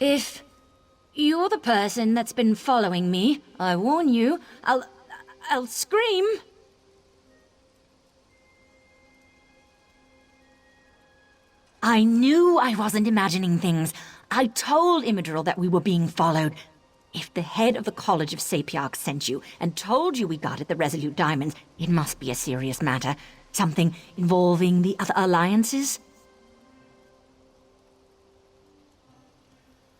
If you're the person that's been following me, I warn you, I'll scream. I knew I wasn't imagining things. I told Imidril that we were being followed. If the head of the College of Sapiarchs sent you and told you we guarded the Resolute Diamonds, it must be a serious matter. Something involving the other alliances?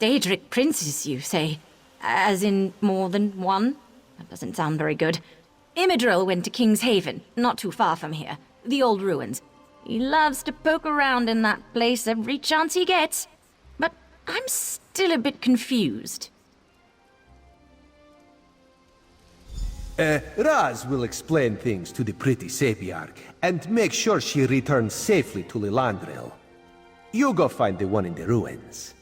Daedric princes, you say? As in more than one? That doesn't sound very good. Imidril went to King's Haven, not too far from here. The old ruins. He loves to poke around in that place every chance he gets. But I'm still a bit confused. Raz will explain things to the pretty Sapiarch, and make sure she returns safely to Lilandril. You go find the one in the ruins.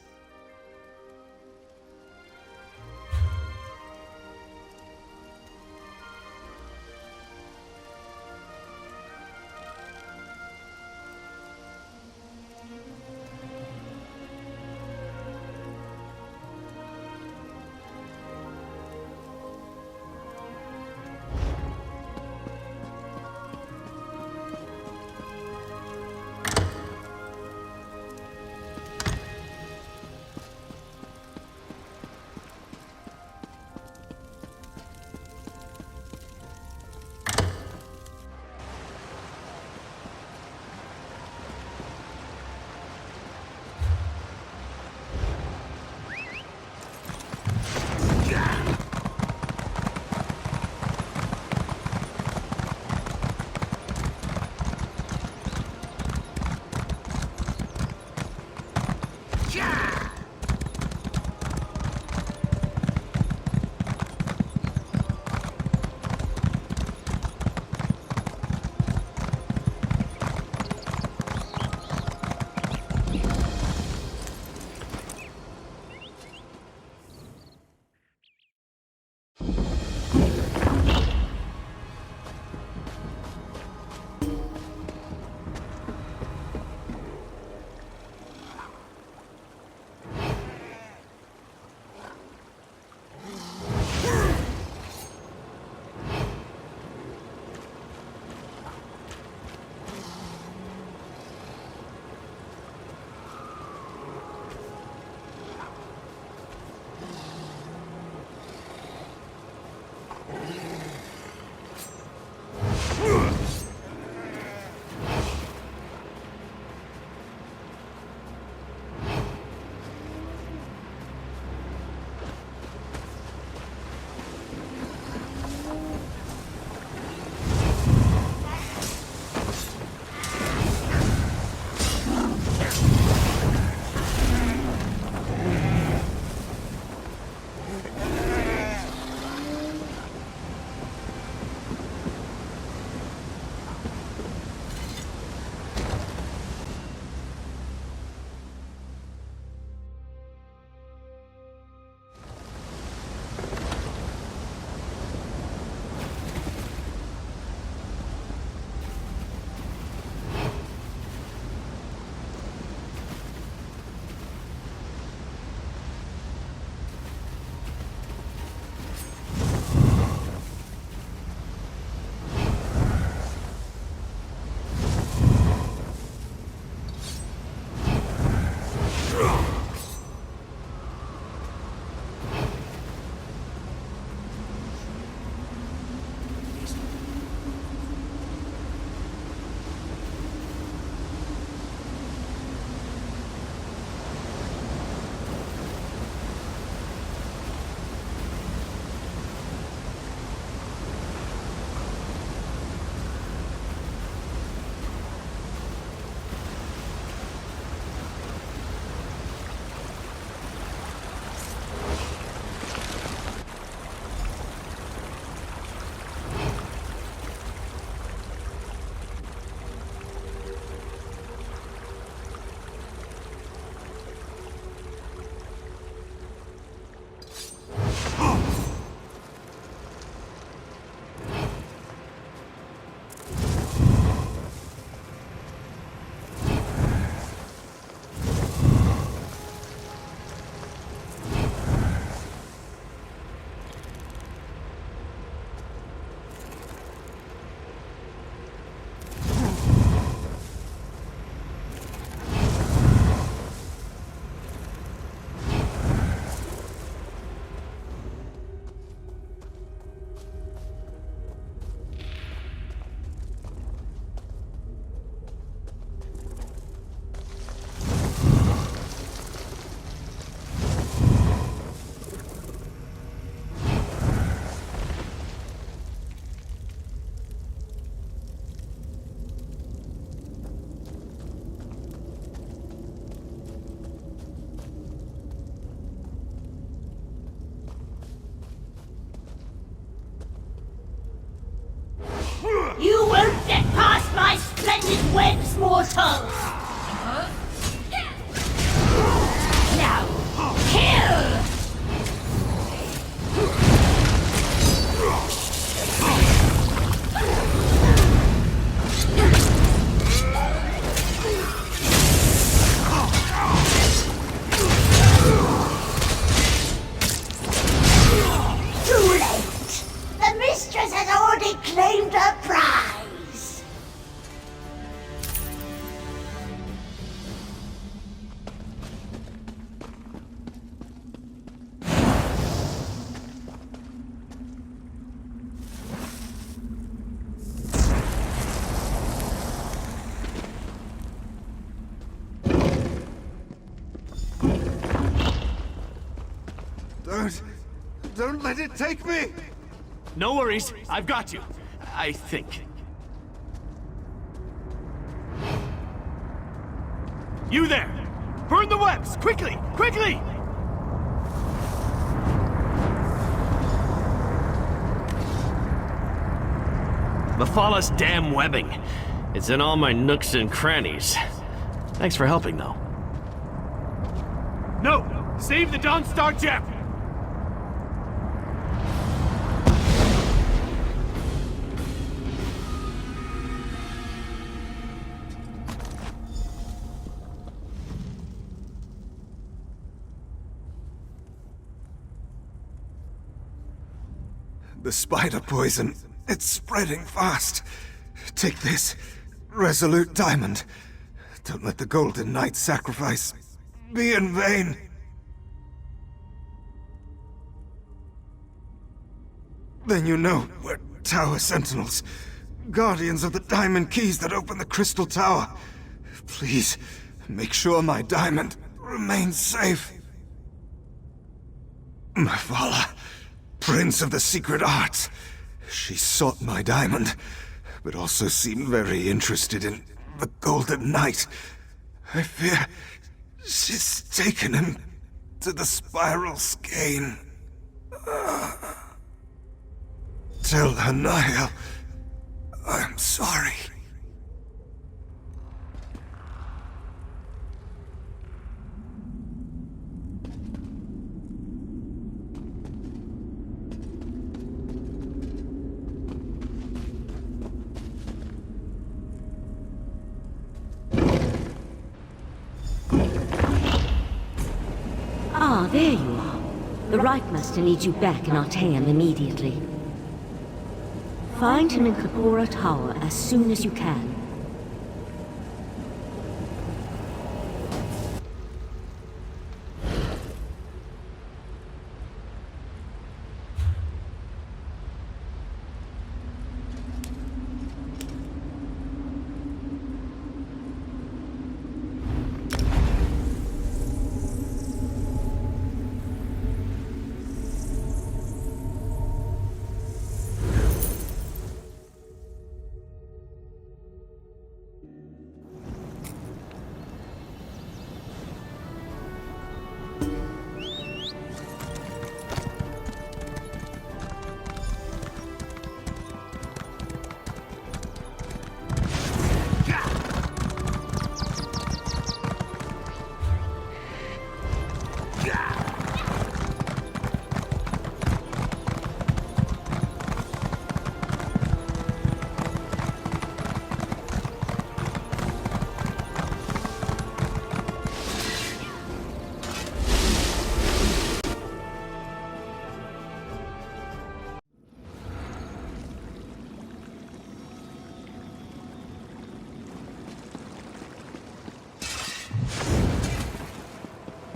webs, mortal! Now, kill! Too late! The mistress has already claimed her prize! Don't let it take me! No worries, I've got you. I think. You there! Burn the webs! Quickly! Quickly! Mephalla's damn webbing. It's in all my nooks and crannies. Thanks for helping, though. No! Save the Dawnstar gem! The spider poison, it's spreading fast. Take this, resolute diamond. Don't let the Golden Knight's sacrifice be in vain. Then you know we're Tower Sentinels, guardians of the diamond keys that open the Crystal Tower. Please, make sure my diamond remains safe. Mephala, Prince of the Secret Arts. She sought my diamond, but also seemed very interested in the Golden Knight. I fear she's taken him to the Spiral Skein. Tell her, Niall, I'm sorry. Ah, there you are. The Reichmaster needs you back in Artaeum immediately. Find him in Kapora Tower as soon as you can.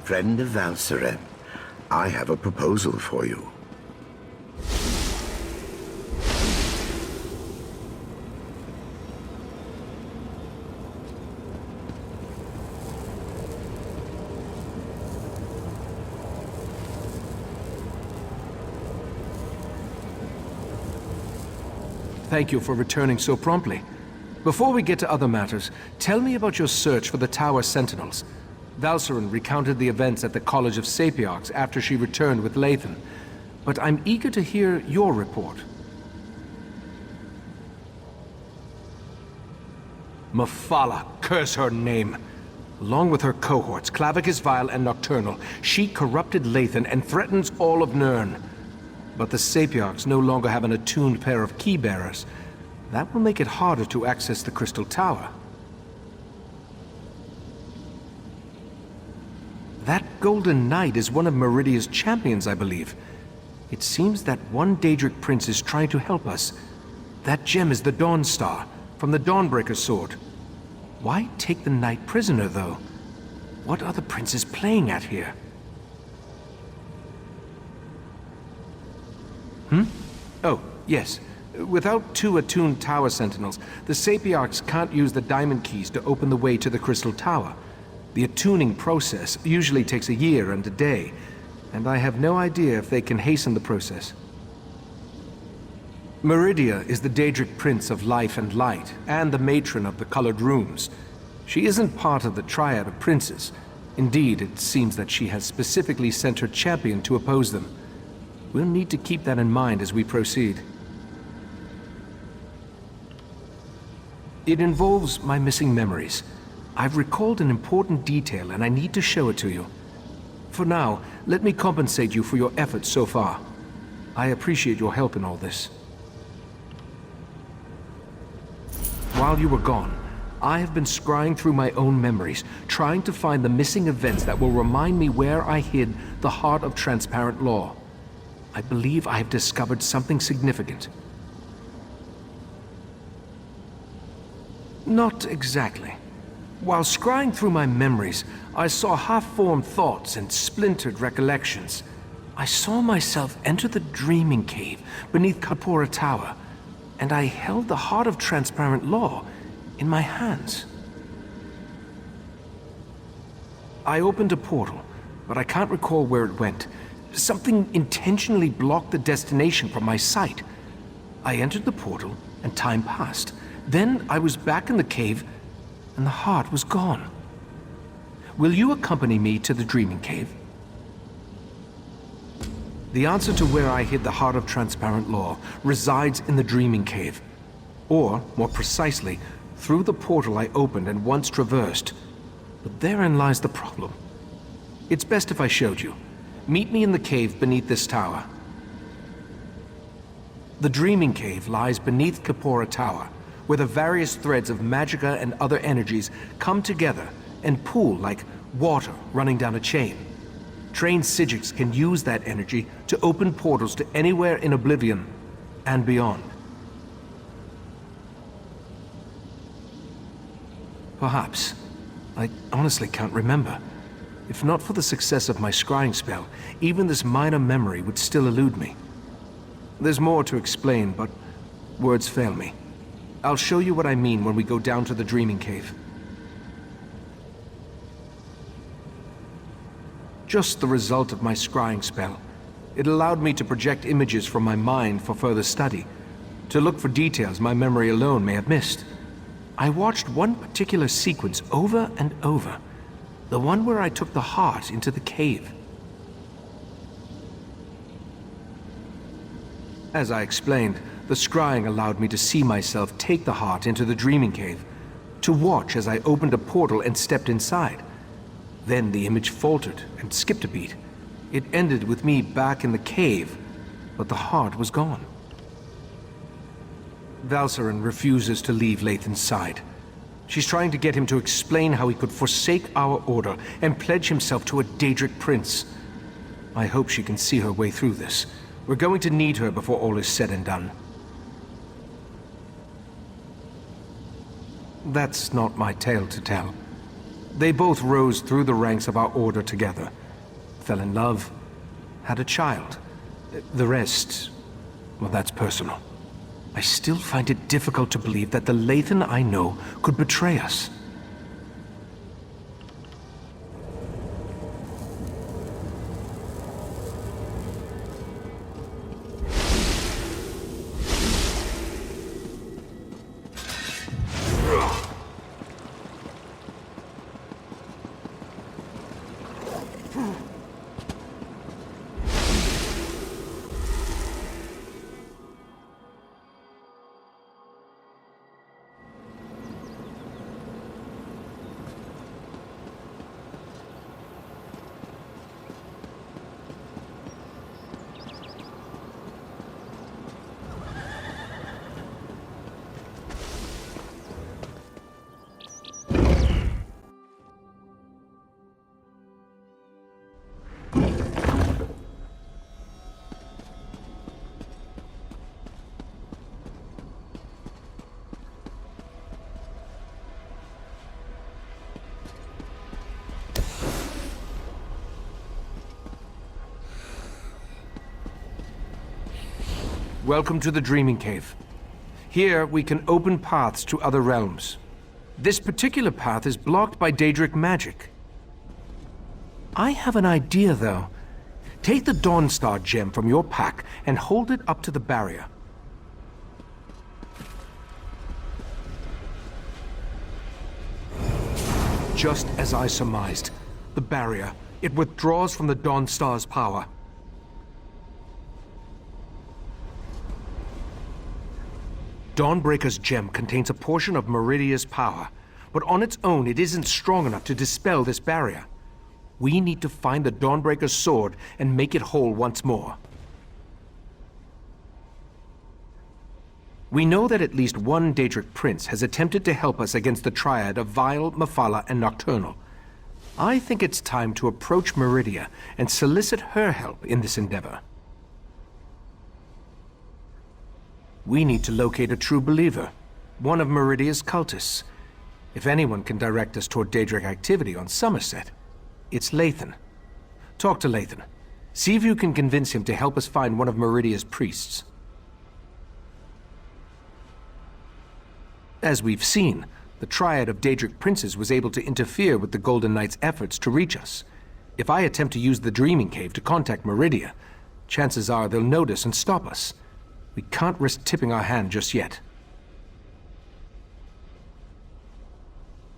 Friend of Valsarem, I have a proposal for you. Thank you for returning so promptly. Before we get to other matters, tell me about your search for the Tower Sentinels. Valsaren recounted the events at the College of Sapiarchs after she returned with Lathan. But I'm eager to hear your report. Mephala, curse her name. Along with her cohorts, Clavicus Vile and Nocturnal, she corrupted Lathan and threatens all of Nirn. But the Sapiarchs no longer have an attuned pair of key-bearers. That will make it harder to access the Crystal Tower. That Golden Knight is one of Meridia's champions, I believe. It seems that one Daedric prince is trying to help us. That gem is the Dawn Star, from the Dawnbreaker sword. Why take the knight prisoner, though? What are the princes playing at here? Oh, yes. Without 2 attuned tower sentinels, the Sapiarchs can't use the diamond keys to open the way to the Crystal Tower. The attuning process usually takes a year and a day, and I have no idea if they can hasten the process. Meridia is the Daedric Prince of Life and Light, and the matron of the Colored Rooms. She isn't part of the Triad of Princes. Indeed, it seems that she has specifically sent her champion to oppose them. We'll need to keep that in mind as we proceed. It involves my missing memories. I've recalled an important detail and I need to show it to you. For now, let me compensate you for your efforts so far. I appreciate your help in all this. While you were gone, I have been scrying through my own memories, trying to find the missing events that will remind me where I hid the heart of transparent law. I believe I have discovered something significant. Not exactly. While scrying through my memories, I saw half-formed thoughts and splintered recollections. I saw myself enter the dreaming cave beneath Kapora Tower, and I held the heart of transparent law in my hands. I opened a portal, but I can't recall where it went. Something intentionally blocked the destination from my sight. I entered the portal, and time passed. Then I was back in the cave, and the heart was gone. Will you accompany me to the Dreaming Cave? The answer to where I hid the heart of transparent law resides in the Dreaming Cave. Or, more precisely, through the portal I opened and once traversed. But therein lies the problem. It's best if I showed you. Meet me in the cave beneath this tower. The Dreaming Cave lies beneath Kapora Tower, where the various threads of magicka and other energies come together and pool like water running down a chain. Trained Psijics can use that energy to open portals to anywhere in Oblivion and beyond. Perhaps. I honestly can't remember. If not for the success of my scrying spell, even this minor memory would still elude me. There's more to explain, but words fail me. I'll show you what I mean when we go down to the Dreaming Cave. Just the result of my scrying spell. It allowed me to project images from my mind for further study, to look for details my memory alone may have missed. I watched one particular sequence over and over. The one where I took the heart into the cave. As I explained, the scrying allowed me to see myself take the heart into the Dreaming Cave, to watch as I opened a portal and stepped inside. Then the image faltered and skipped a beat. It ended with me back in the cave, but the heart was gone. Valcerin refuses to leave Lathan's side. She's trying to get him to explain how he could forsake our order and pledge himself to a Daedric prince. I hope she can see her way through this. We're going to need her before all is said and done. That's not my tale to tell. They both rose through the ranks of our order together, fell in love, had a child. The rest, well, that's personal. I still find it difficult to believe that the Lathan I know could betray us. Welcome to the Dreaming Cave. Here, we can open paths to other realms. This particular path is blocked by Daedric magic. I have an idea, though. Take the Dawnstar gem from your pack and hold it up to the barrier. Just as I surmised. The barrier. It withdraws from the Dawnstar's power. Dawnbreaker's gem contains a portion of Meridia's power, but on its own it isn't strong enough to dispel this barrier. We need to find the Dawnbreaker's sword and make it whole once more. We know that at least one Daedric prince has attempted to help us against the triad of Vile, Mephala, and Nocturnal. I think it's time to approach Meridia and solicit her help in this endeavor. We need to locate a true believer, one of Meridia's cultists. If anyone can direct us toward Daedric activity on Summerset, it's Lathan. Talk to Lathan. See if you can convince him to help us find one of Meridia's priests. As we've seen, the triad of Daedric princes was able to interfere with the Golden Knight's efforts to reach us. If I attempt to use the Dreaming Cave to contact Meridia, chances are they'll notice and stop us. We can't risk tipping our hand just yet.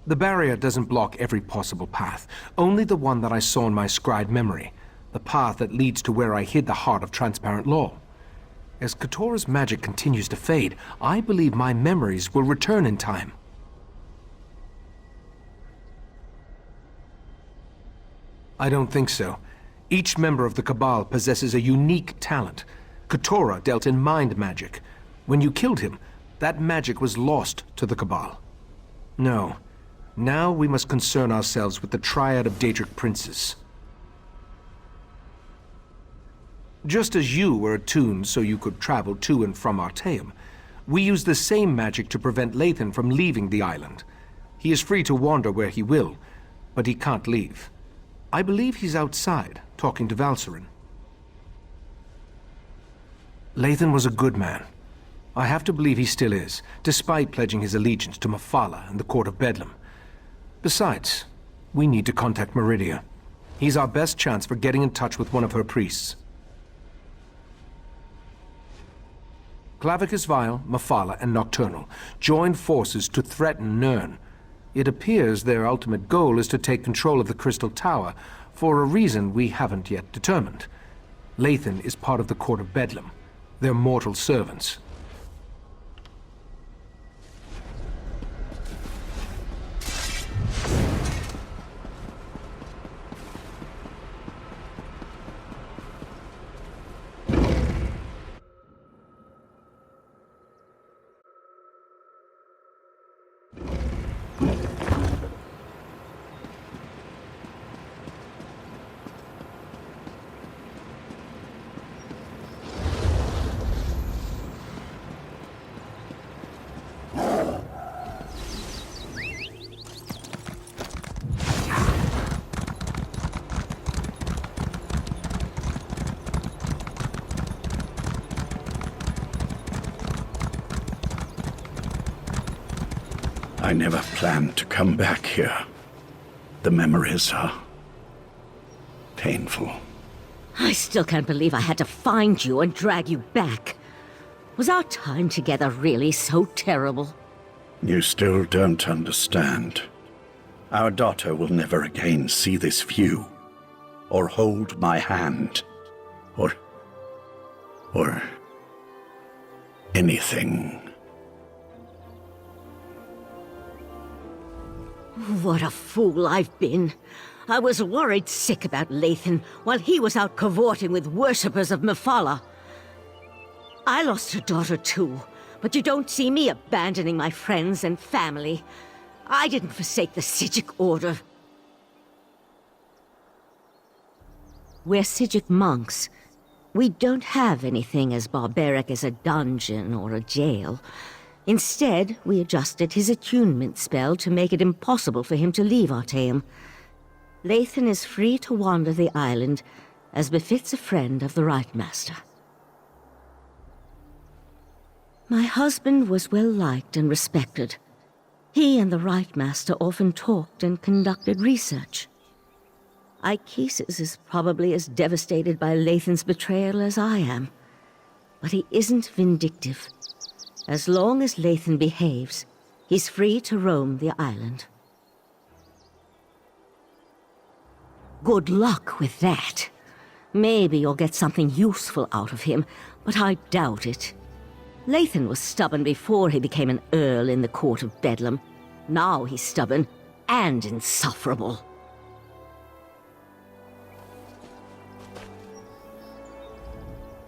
The barrier doesn't block every possible path, only the one that I saw in my scried memory, the path that leads to where I hid the heart of transparent law. As Katora's magic continues to fade, I believe my memories will return in time. I don't think so. Each member of the Cabal possesses a unique talent. Katora dealt in mind magic. When you killed him, that magic was lost to the Cabal. No. Now we must concern ourselves with the triad of Daedric princes. Just as you were attuned so you could travel to and from Artaeum, we use the same magic to prevent Lathan from leaving the island. He is free to wander where he will, but he can't leave. I believe he's outside, talking to Valcerin. Lathan was a good man. I have to believe he still is, despite pledging his allegiance to Mephala and the Court of Bedlam. Besides, we need to contact Meridia. He's our best chance for getting in touch with one of her priests. Clavicus Vile, Mephala, and Nocturnal joined forces to threaten Nirn. It appears their ultimate goal is to take control of the Crystal Tower for a reason we haven't yet determined. Lathan is part of the Court of Bedlam. They're mortal servants. I never planned to come back here. The memories are painful. I still can't believe I had to find you and drag you back. Was our time together really so terrible? You still don't understand. Our daughter will never again see this view, or hold my hand, or anything. What a fool I've been. I was worried sick about Lathan while he was out cavorting with worshippers of Mephala. I lost a daughter too, but you don't see me abandoning my friends and family. I didn't forsake the Psijic Order. We're Psijic monks. We don't have anything as barbaric as a dungeon or a jail. Instead, we adjusted his attunement spell to make it impossible for him to leave Artaeum. Lathan is free to wander the island, as befits a friend of the Right Master. My husband was well liked and respected. He and the Right Master often talked and conducted research. Ichesis is probably as devastated by Lathan's betrayal as I am. But he isn't vindictive. As long as Lathan behaves, he's free to roam the island. Good luck with that. Maybe you'll get something useful out of him, but I doubt it. Lathan was stubborn before he became an earl in the court of Bedlam. Now he's stubborn and insufferable.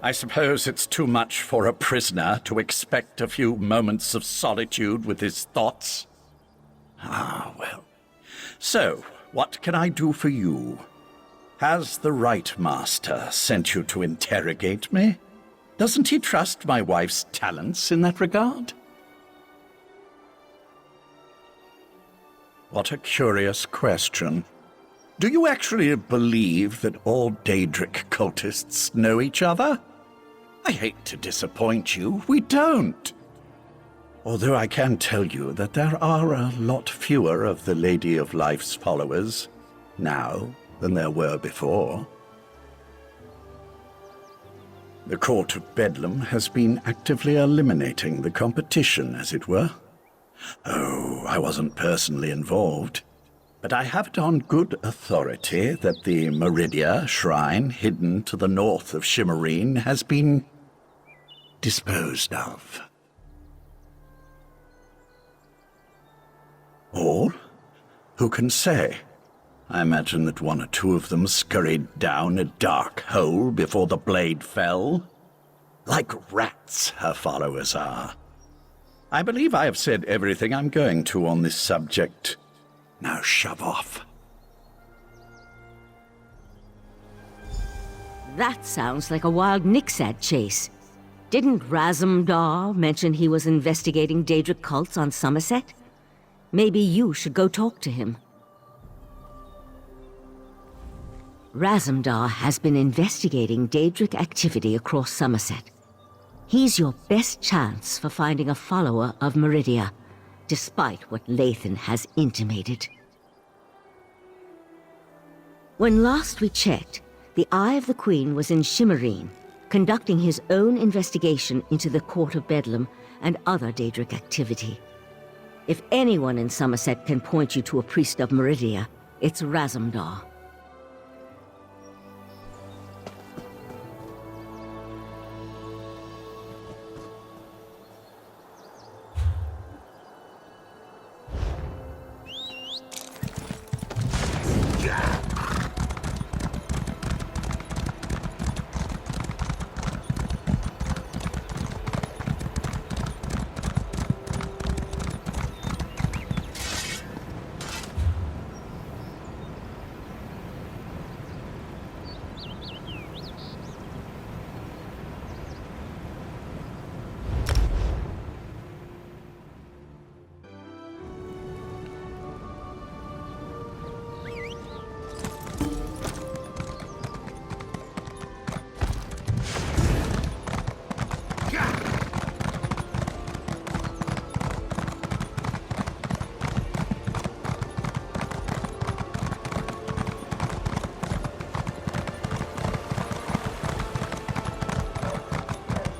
I suppose it's too much for a prisoner to expect a few moments of solitude with his thoughts. Ah, well. So, what can I do for you? Has the Right Master sent you to interrogate me? Doesn't he trust my wife's talents in that regard? What a curious question. Do you actually believe that all Daedric cultists know each other? I hate to disappoint you, we don't. Although I can tell you that there are a lot fewer of the Lady of Life's followers now than there were before. The Court of Bedlam has been actively eliminating the competition, as it were. Oh, I wasn't personally involved, but I have it on good authority that the Meridia shrine hidden to the north of Shimmerine has been disposed of. Or, who can say? I imagine that one or two of them scurried down a dark hole before the blade fell. Like rats, her followers are. I believe I have said everything I'm going to on this subject. Now shove off. That sounds like a wild Nixad chase. Didn't Razumdar mention he was investigating Daedric cults on Summerset? Maybe you should go talk to him. Razumdar has been investigating Daedric activity across Summerset. He's your best chance for finding a follower of Meridia, despite what Lathan has intimated. When last we checked, the Eye of the Queen was in Shimmerine, conducting his own investigation into the Court of Bedlam and other Daedric activity. If anyone in Summerset can point you to a priest of Meridia, it's Razumdar.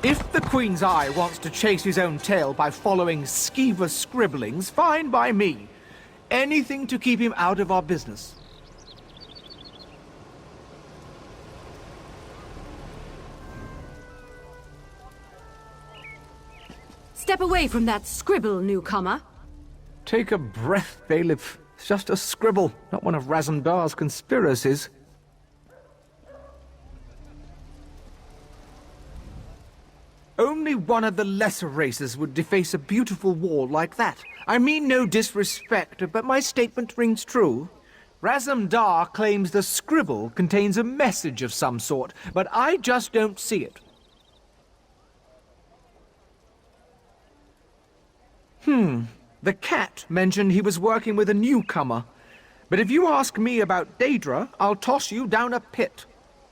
If the Queen's Eye wants to chase his own tail by following skeever scribblings, fine by me. Anything to keep him out of our business. Step away from that scribble, newcomer. Take a breath, bailiff. It's just a scribble, not one of Razumdar's conspiracies. Only one of the lesser races would deface a beautiful wall like that. I mean no disrespect, but my statement rings true. Razumdar claims the scribble contains a message of some sort, but I just don't see it. The cat mentioned he was working with a newcomer. But if you ask me about Daedra, I'll toss you down a pit.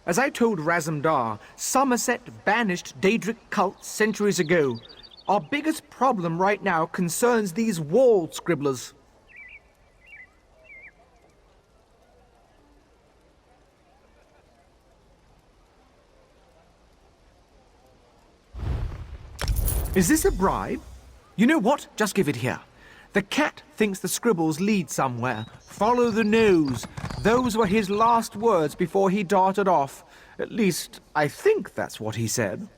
As I told Razumdar, Summerset banished Daedric cults centuries ago. Our biggest problem right now concerns these wall scribblers. Is this a bribe? You know what? Just give it here. The cat thinks the scribbles lead somewhere. Follow the nose. Those were his last words before he darted off. At least, I think that's what he said.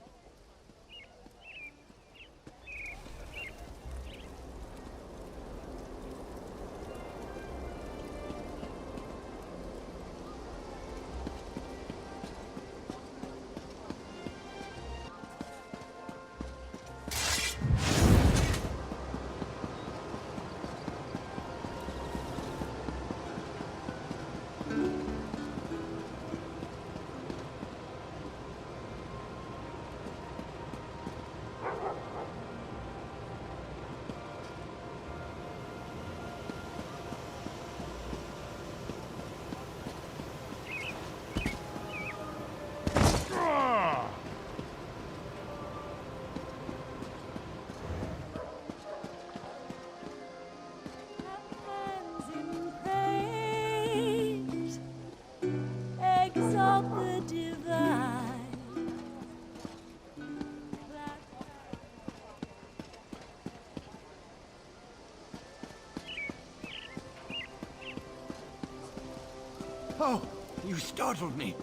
Oh, you startled me.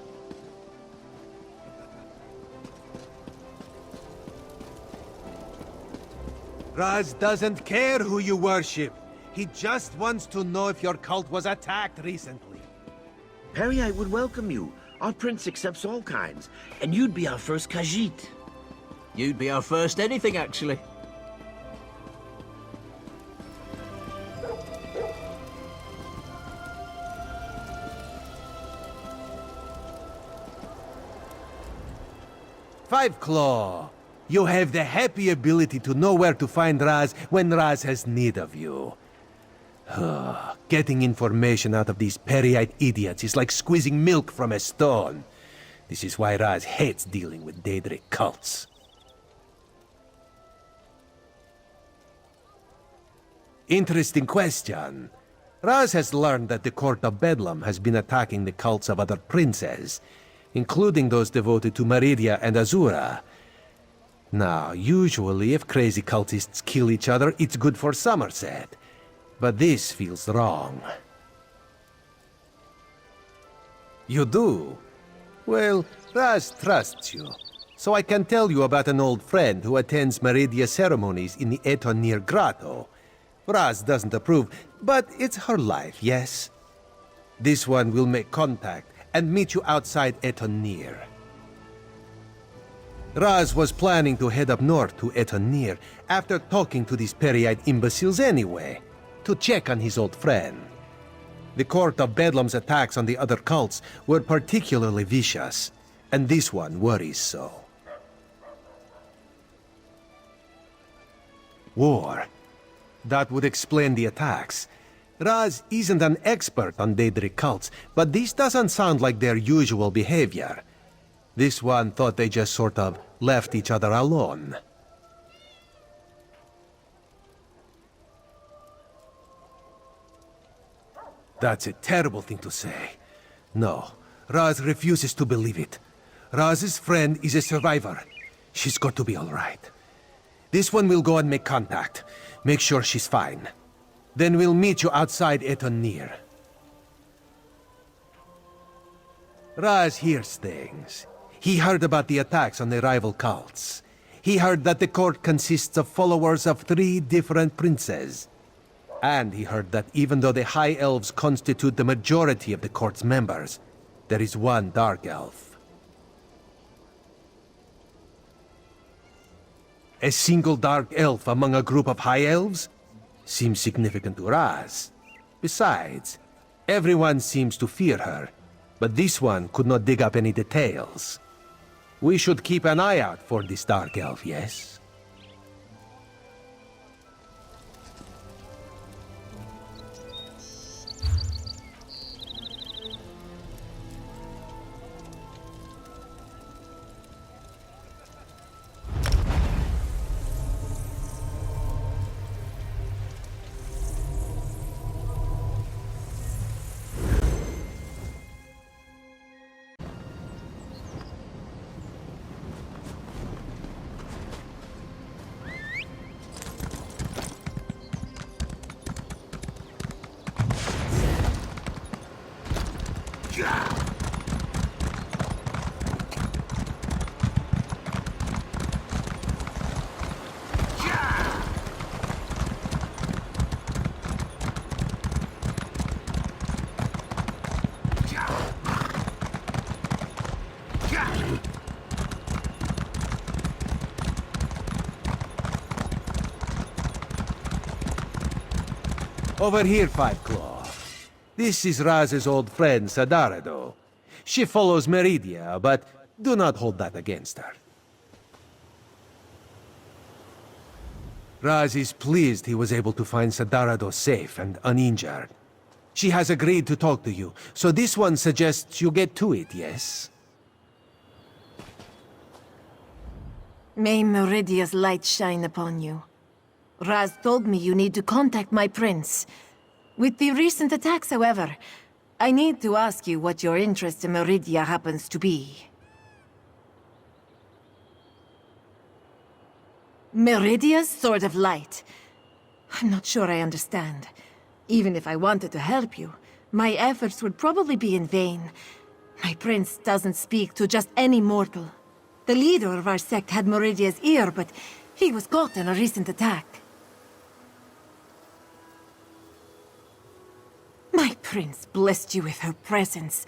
Raz doesn't care who you worship. He just wants to know if your cult was attacked recently. Perriite would welcome you. Our prince accepts all kinds, and you'd be our first Khajiit. You'd be our first anything, actually. Five Claw, you have the happy ability to know where to find Raz when Raz has need of you. Getting information out of these Perriite idiots is like squeezing milk from a stone. This is why Raz hates dealing with Daedric cults. Interesting question. Raz has learned that the Court of Bedlam has been attacking the cults of other princes, including those devoted to Meridia and Azura. Now, usually if crazy cultists kill each other, it's good for Summerset. But this feels wrong. You do? Well, Raz trusts you. So I can tell you about an old friend who attends Meridia ceremonies in the Etonir Grotto. Raz doesn't approve, but it's her life, yes? This one will make contact and meet you outside Etonir. Raz was planning to head up north to Etonir after talking to these Perriite imbeciles anyway, to check on his old friend. The Court of Bedlam's attacks on the other cults were particularly vicious, and this one worries so. War. That would explain the attacks. Raz isn't an expert on Daedric cults, but this doesn't sound like their usual behavior. This one thought they just sort of left each other alone. That's a terrible thing to say. No, Raz refuses to believe it. Raz's friend is a survivor. She's got to be all right. This one will go and make contact. Make sure she's fine. Then we'll meet you outside Etonir. Raz hears things. He heard about the attacks on the rival cults. He heard that the court consists of followers of 3 different princes. And he heard that even though the High Elves constitute the majority of the court's members, there is one Dark Elf. A single Dark Elf among a group of High Elves? Seems significant to Raz. Besides, everyone seems to fear her, but this one could not dig up any details. We should keep an eye out for this Dark Elf, yes? Over here, Five Claw. This is Raz's old friend, Sadarado. She follows Meridia, but do not hold that against her. Raz is pleased he was able to find Sadarado safe and uninjured. She has agreed to talk to you, so this one suggests you get to it, yes? May Meridia's light shine upon you. Raz told me you need to contact my prince. With the recent attacks, however, I need to ask you what your interest in Meridia happens to be. Meridia's Sword of Light. I'm not sure I understand. Even if I wanted to help you, my efforts would probably be in vain. My prince doesn't speak to just any mortal. The leader of our sect had Meridia's ear, but he was caught in a recent attack. My prince blessed you with her presence.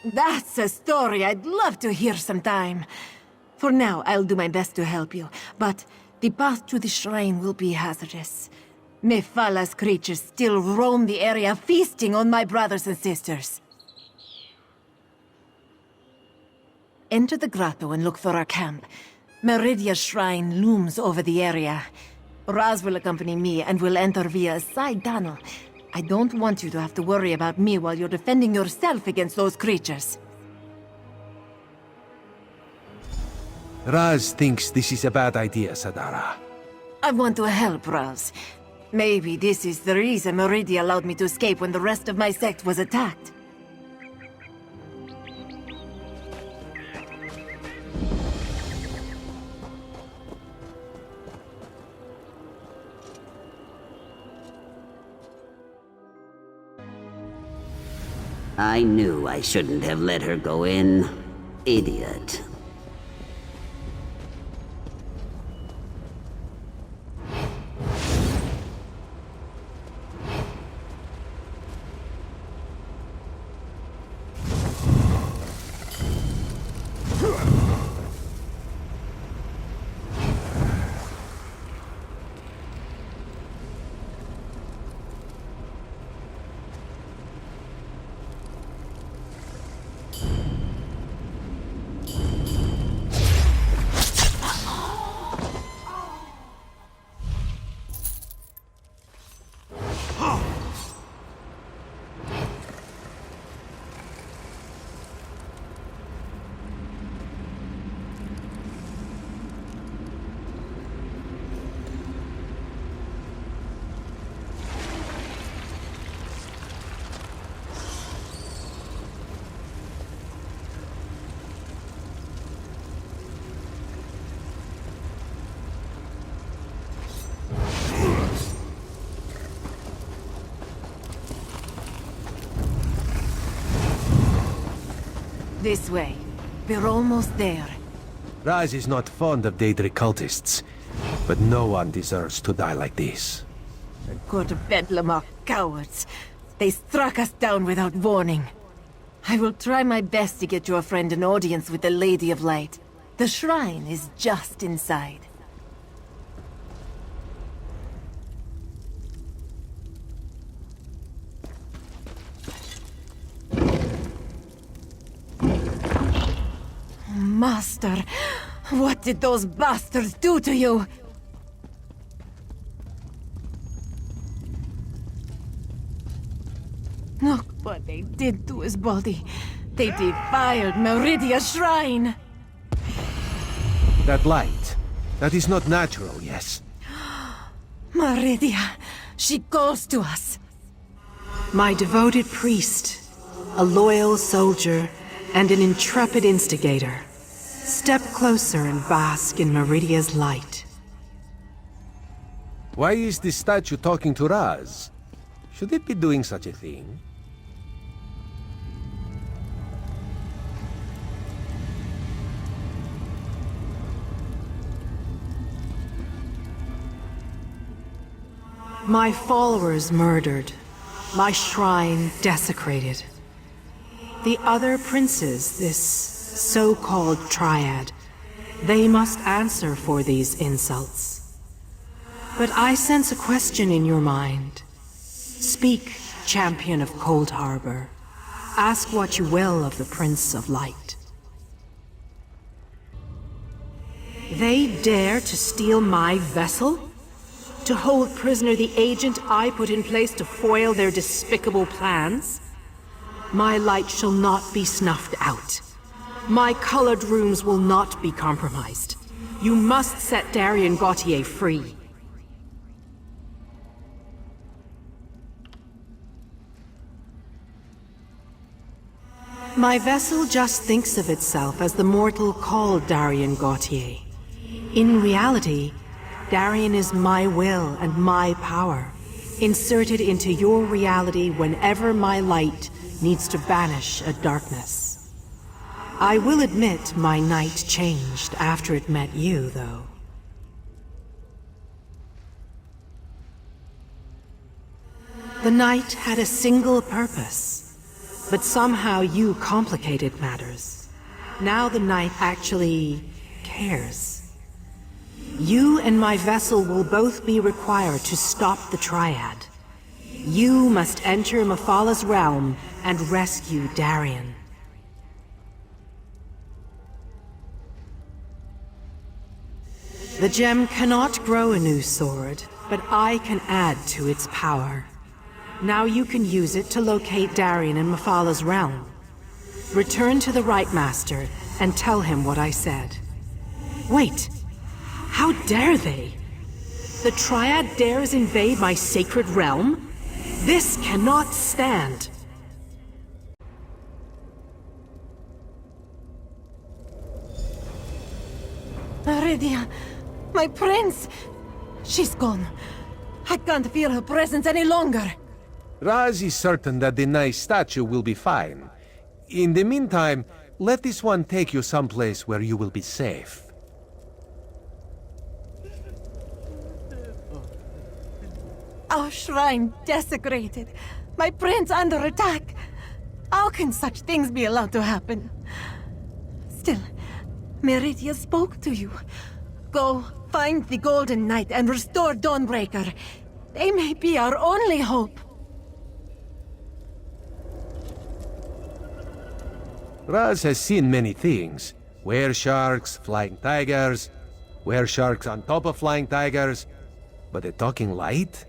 That's a story I'd love to hear sometime. For now, I'll do my best to help you, but the path to the shrine will be hazardous. Mephalah's creatures still roam the area, feasting on my brothers and sisters. Enter the grotto and look for our camp. Meridia's shrine looms over the area. Raz will accompany me and will enter via a side tunnel. I don't want you to have to worry about me while you're defending yourself against those creatures. Raz thinks this is a bad idea, Sadara. I want to help Raz. Maybe this is the reason Meridia allowed me to escape when the rest of my sect was attacked. I knew I shouldn't have let her go in. Idiot. This way. We're almost there. Raz is not fond of Daedric cultists, but no one deserves to die like this. The Court of Bedlam are cowards. They struck us down without warning. I will try my best to get your friend an audience with the Lady of Light. The shrine is just inside. Master, what did those bastards do to you? Look what they did to his body. They defiled Meridia's shrine. That light, that is not natural, yes? Meridia, she calls to us. My devoted priest, a loyal soldier, and an intrepid instigator. Step closer and bask in Meridia's light. Why is this statue talking to Raz? Should it be doing such a thing? My followers murdered. My shrine desecrated. The other princes, this so-called triad, they must answer for these insults. But I sense a question in your mind. Speak, champion of Cold Harbor. Ask what you will of the Prince of Light. They dare to steal my vessel? To hold prisoner the agent I put in place to foil their despicable plans? My light shall not be snuffed out. My colored runes will not be compromised. You must set Darien Gautier free. My vessel just thinks of itself as the mortal called Darien Gautier. In reality, Darien is my will and my power, inserted into your reality whenever my light needs to banish a darkness. I will admit my night changed after it met you, though. The night had a single purpose, but somehow you complicated matters. Now the night actually cares. You and my vessel will both be required to stop the Triad. You must enter Mephalah's realm and rescue Darien. The gem cannot grow a new sword, but I can add to its power. Now you can use it to locate Darien in Mephalah's realm. Return to the Right Master and tell him what I said. Wait! How dare they? The Triad dares invade my sacred realm? This cannot stand. Meridia, my prince! She's gone. I can't feel her presence any longer. Raz is certain that the nice statue will be fine. In the meantime, let this one take you someplace where you will be safe. Our shrine desecrated. My prince under attack. How can such things be allowed to happen? Still, Meridia spoke to you. Go, find the Golden Knight and restore Dawnbreaker. They may be our only hope. Raz has seen many things. Were-sharks, flying tigers, were-sharks on top of flying tigers. But a talking light?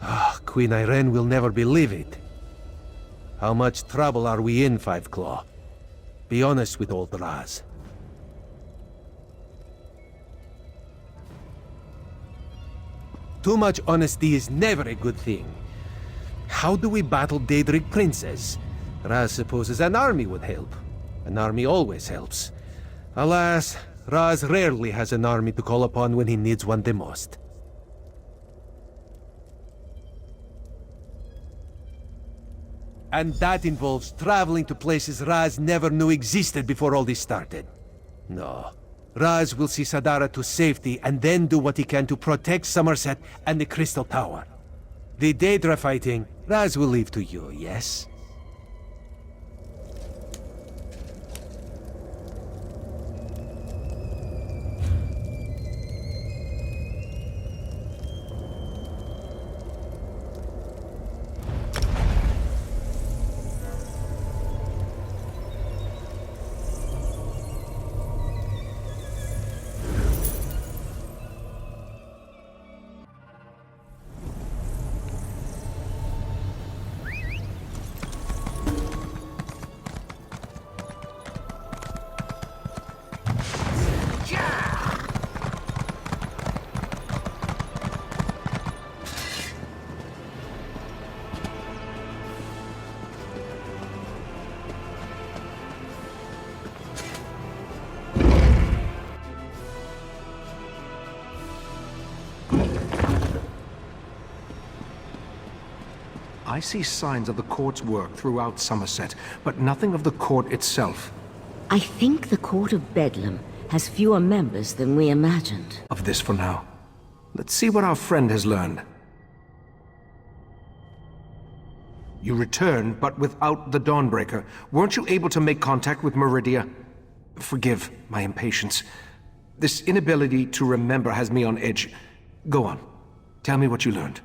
Ah, Queen Irene will never believe it. How much trouble are we in, Five Claw? Be honest with old Raz. Too much honesty is never a good thing. How do we battle Daedric princes? Raz supposes an army would help. An army always helps. Alas, Raz rarely has an army to call upon when he needs one the most. And that involves traveling to places Raz never knew existed before all this started. No. Raz will see Sadara to safety and then do what he can to protect Summerset and the Crystal Tower. The Daedra fighting, Raz will leave to you, yes? I see signs of the court's work throughout Summerset, but nothing of the court itself. I think the Court of Bedlam has fewer members than we imagined. Of this for now. Let's see what our friend has learned. You returned, but without the Dawnbreaker. Weren't you able to make contact with Meridia? Forgive my impatience. This inability to remember has me on edge. Go on. Tell me what you learned.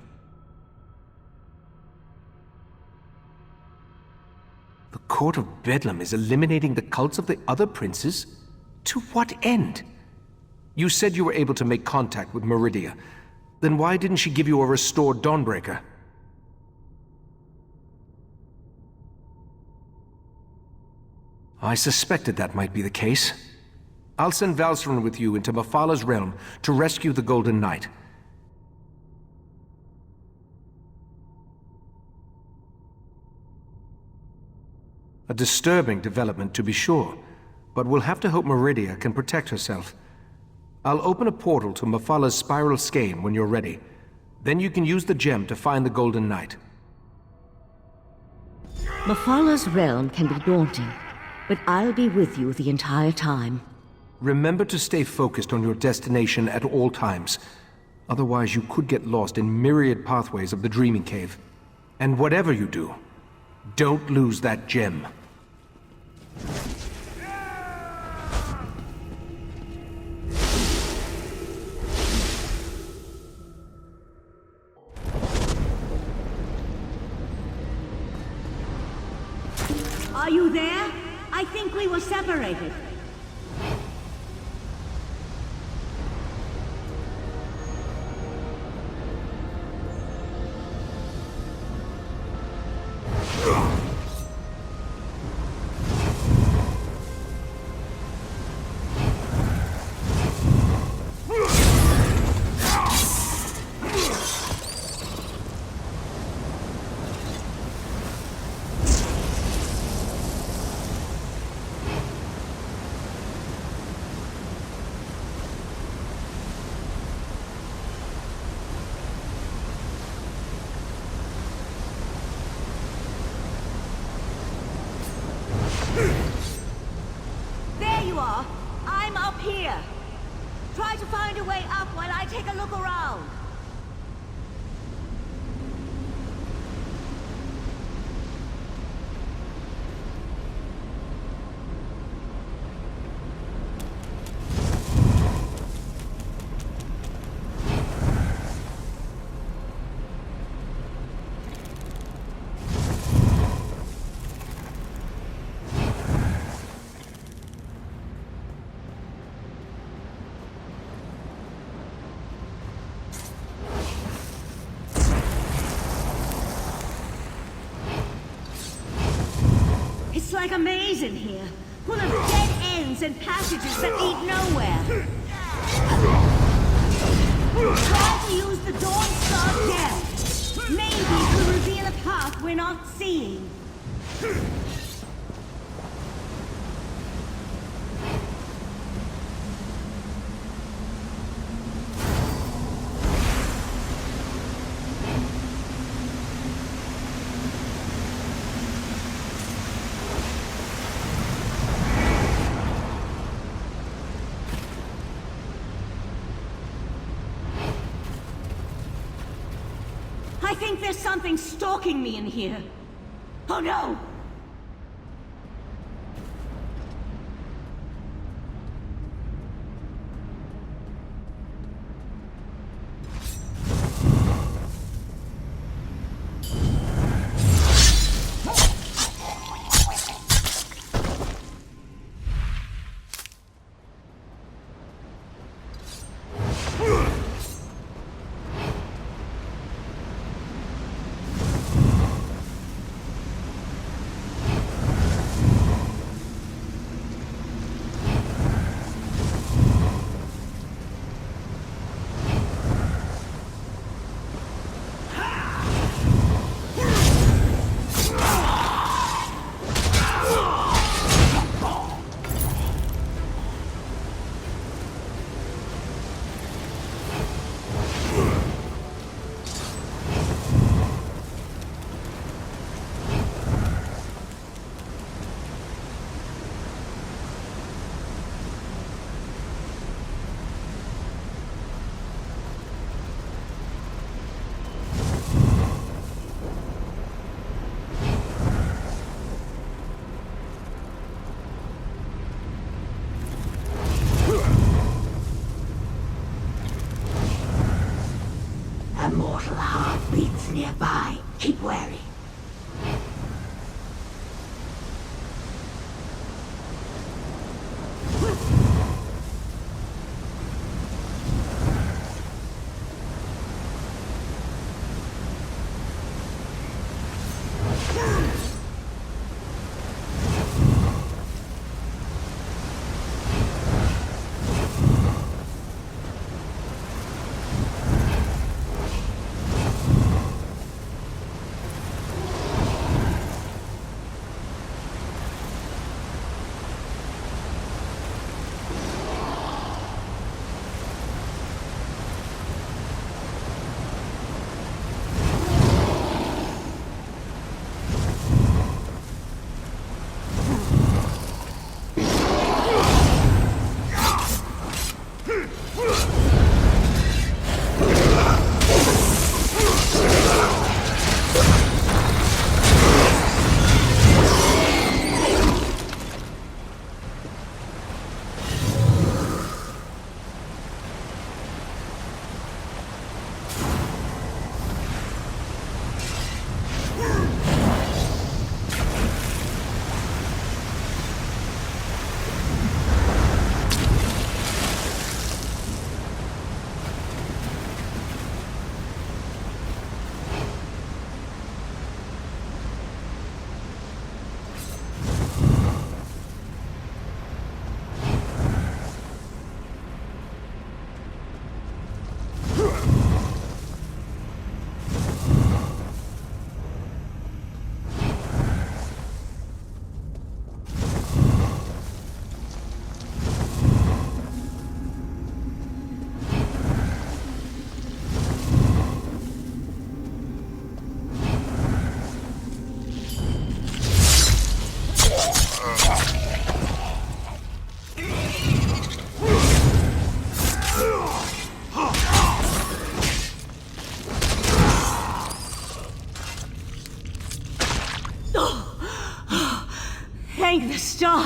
Court of Bedlam is eliminating the cults of the other princes? To what end? You said you were able to make contact with Meridia. Then why didn't she give you a restored Dawnbreaker? I suspected that might be the case. I'll send Valcerin with you into Mephala realm to rescue the Golden Knight. A disturbing development, to be sure, but we'll have to hope Meridia can protect herself. I'll open a portal to Mephala's spiral skein when you're ready. Then you can use the gem to find the Golden Knight. Mephala's realm can be daunting, but I'll be with you the entire time. Remember to stay focused on your destination at all times. Otherwise, you could get lost in myriad pathways of the Dreaming Cave. And whatever you do, don't lose that gem. Are you there? I think we were separated. There you are. I'm up here. Try to find a way up while I take a look around. It's like a maze in here, full of dead ends and passages that lead nowhere. Try to use the Dawn Star gem. Maybe it will reveal a path we're not seeing. I think there's something stalking me in here. Oh no!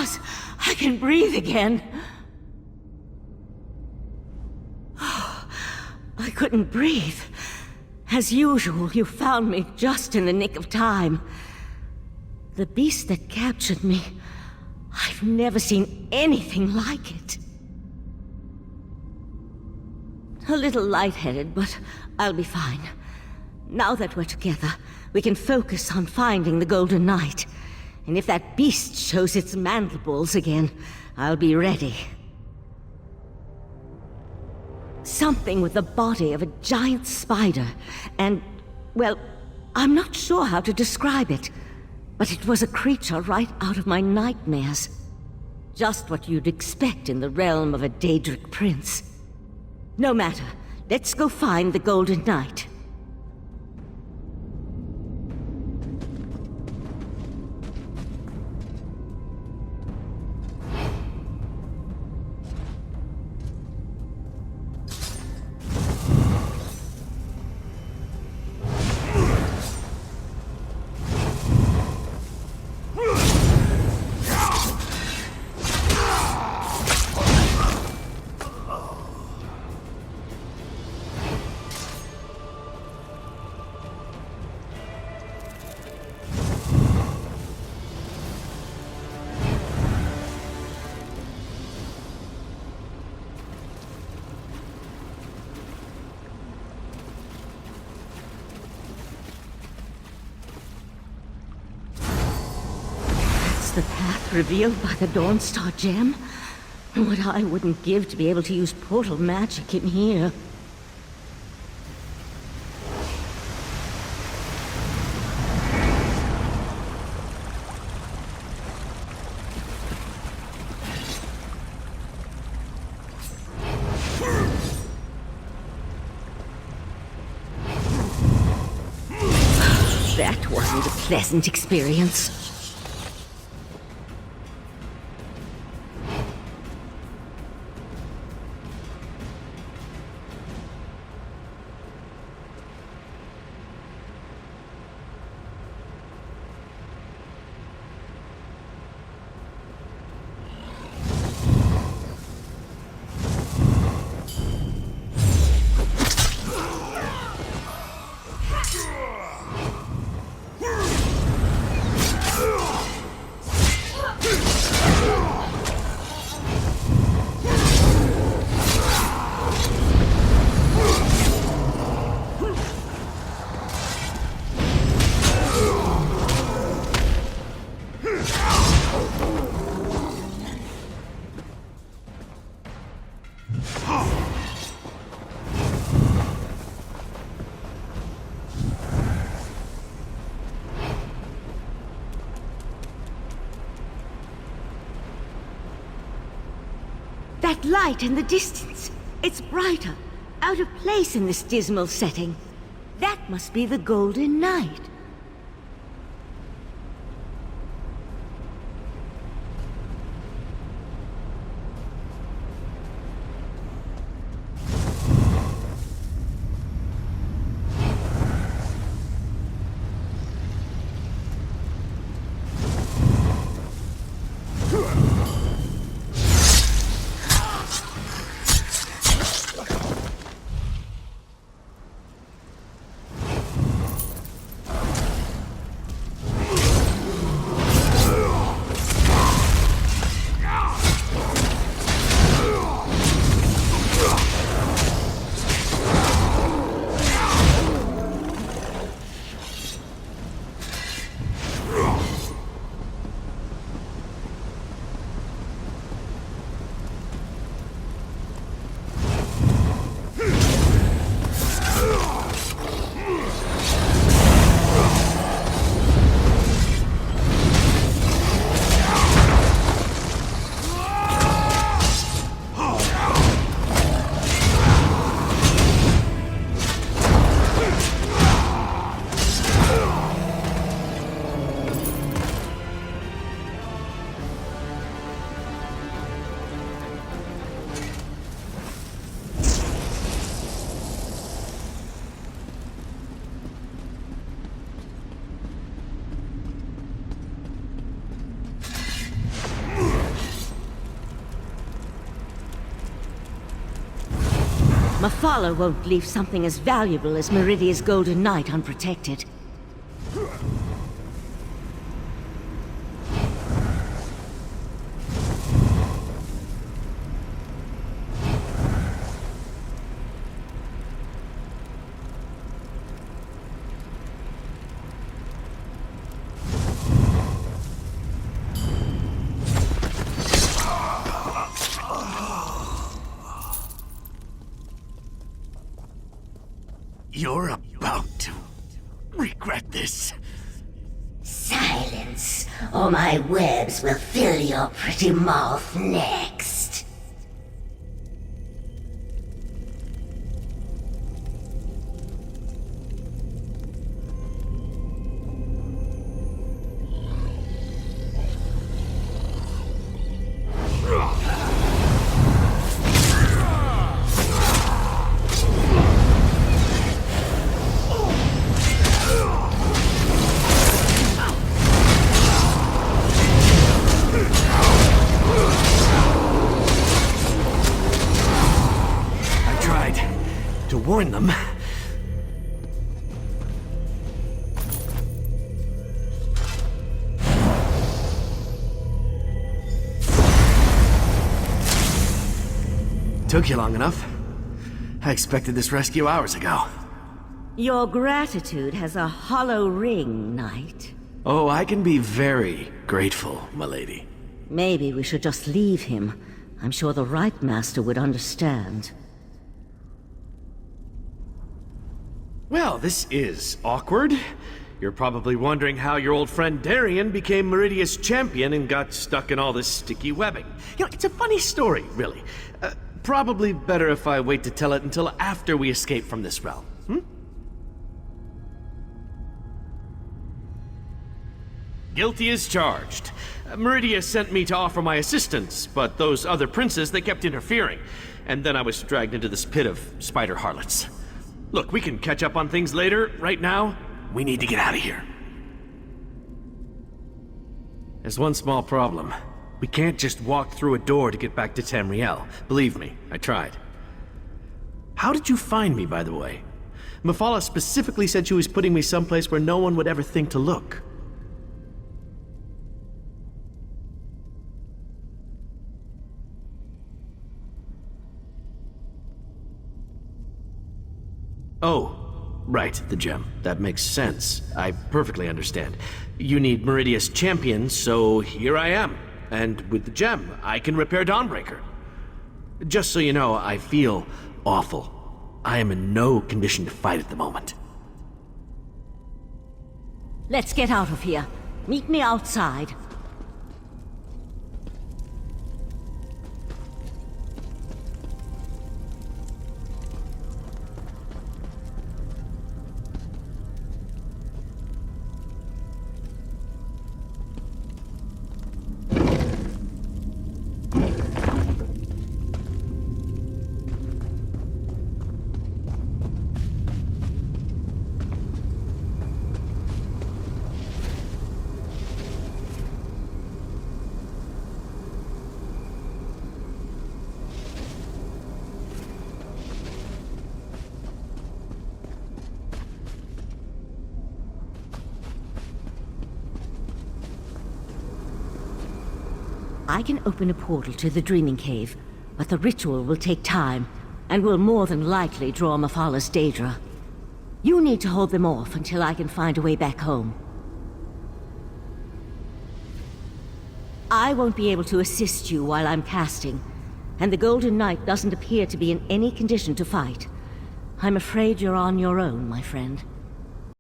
Roz, I can breathe again. I couldn't breathe. As usual, you found me just in the nick of time. The beast that captured me, I've never seen anything like it. A little lightheaded, but I'll be fine. Now that we're together, we can focus on finding the Golden Knight. And if that beast shows its mandibles again, I'll be ready. Something with the body of a giant spider, and, well, I'm not sure how to describe it, but it was a creature right out of my nightmares. Just what you'd expect in the realm of a Daedric prince. No matter, let's go find the Golden Knight. The path revealed by the Dawnstar gem? What I wouldn't give to be able to use portal magic in here. That wasn't a pleasant experience. That light in the distance. It's brighter, out of place in this dismal setting. That must be the Golden Knight. Mephala won't leave something as valuable as Meridia's Golden Knight unprotected. You're about to regret this. Silence, or my webs will fill your pretty mouth next. Warn them. Took you long enough. I expected this rescue hours ago. Your gratitude has a hollow ring, Knight. Oh, I can be very grateful, milady. Maybe we should just leave him. I'm sure the right master would understand. Well, this is awkward. You're probably wondering how your old friend Darian became Meridia's champion and got stuck in all this sticky webbing. You know, it's a funny story, really. Probably better if I wait to tell it until after we escape from this realm. Guilty as charged. Meridia sent me to offer my assistance, but those other princes, they kept interfering. And then I was dragged into this pit of spider harlots. Look, we can catch up on things later. Right now, we need to get out of here. There's one small problem. We can't just walk through a door to get back to Tamriel. Believe me, I tried. How did you find me, by the way? Mephala specifically said she was putting me someplace where no one would ever think to look. Oh, right, the gem. That makes sense. I perfectly understand. You need Meridia's champion, so here I am. And with the gem, I can repair Dawnbreaker. Just so you know, I feel awful. I am in no condition to fight at the moment. Let's get out of here. Meet me outside. I can open a portal to the Dreaming Cave, but the ritual will take time, and will more than likely draw Mephala's Daedra. You need to hold them off until I can find a way back home. I won't be able to assist you while I'm casting, and the Golden Knight doesn't appear to be in any condition to fight. I'm afraid you're on your own, my friend.